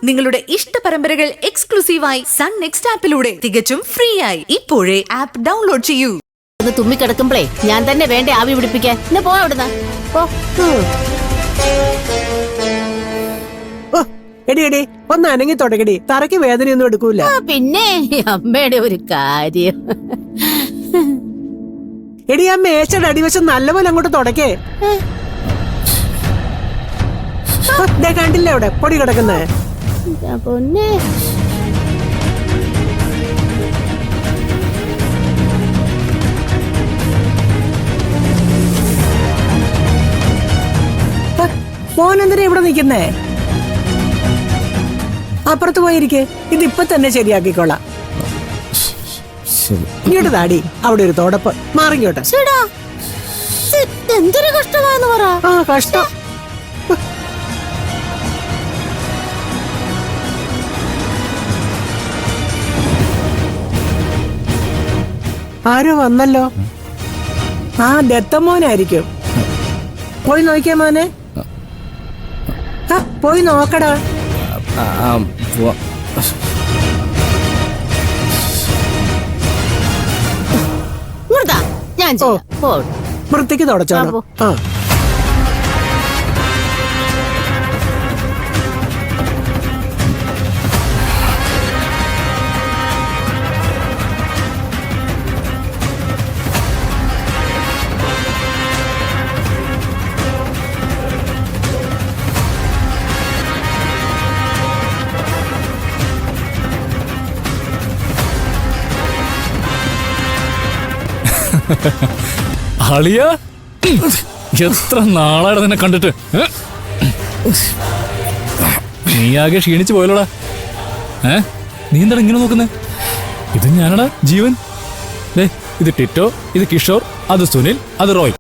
നിങ്ങളുടെ ഇഷ്ട പരമ്പരകൾ എക്സ്ക്ലൂസീവായി സൺ നെക്സ്റ്റ് ആപ്പിലൂടെ തികച്ചും ഫ്രീ ആയി ഇപ്പോഴേ ആപ്പ് ഡൗൺലോഡ് ചെയ്യൂ. അത് തുമ്മിക്കിടക്കുമ്പളേ ഞാൻ തന്നെ വേണ്ടേ ആവി പിടിപ്പിക്കാൻ. എന്നാ പോ അവിടുന്ന്. എടി എടി ഒന്ന് അനങ്ങി തുടങ്ങടി, തറയ്ക്ക് വേദനയൊന്നും എടുക്കൂല. പിന്നെ അമ്മയുടെ ഒരു കാര്യം. എടി ആ മേശയുടെ അടിവശം നല്ലപോലെ അങ്ങോട്ട് തുടക്കേ. കണ്ടില്ലേ അവിടെ പൊടി കിടക്കുന്നേ. പൊന്നെ മോനെന്തിനാ ഇവിടെ നിക്കുന്നേ? അപ്പുറത്ത് പോയിരിക്കെ, ഇതിപ്പൊ തന്നെ ശരിയാക്കിക്കോളാം. ഇങ്ങോട്ട് താടി, അവിടെ ഒരു തോടപ്പ് മാറിങ്ങോട്ടെ. എന്തൊരു കഷ്ടമാണെന്ന് പറ. ആ കഷ്ടം. ആരോ വന്നല്ലോ. ആ ദത്തമോനായിരിക്കും. പോയി നോക്കിയ മോനെ. പോയി നോക്കടാ. ഞാൻ വൃത്തിക്ക് തുടച്ചോ. ആ അളിയ, എത്ര നാളാണ് നിന്നെ കണ്ടിട്ട്. നീ ആകെ ക്ഷീണിച്ചു പോയല്ലോടാ. നീ എന്താണ് ഇങ്ങനെ നോക്കുന്നേ? ഇത് ഞാനടാ ജീവൻ. ഇത് ടിറ്റോ, ഇത് കിഷോർ, അത് സുനിൽ, അത് റോയ്.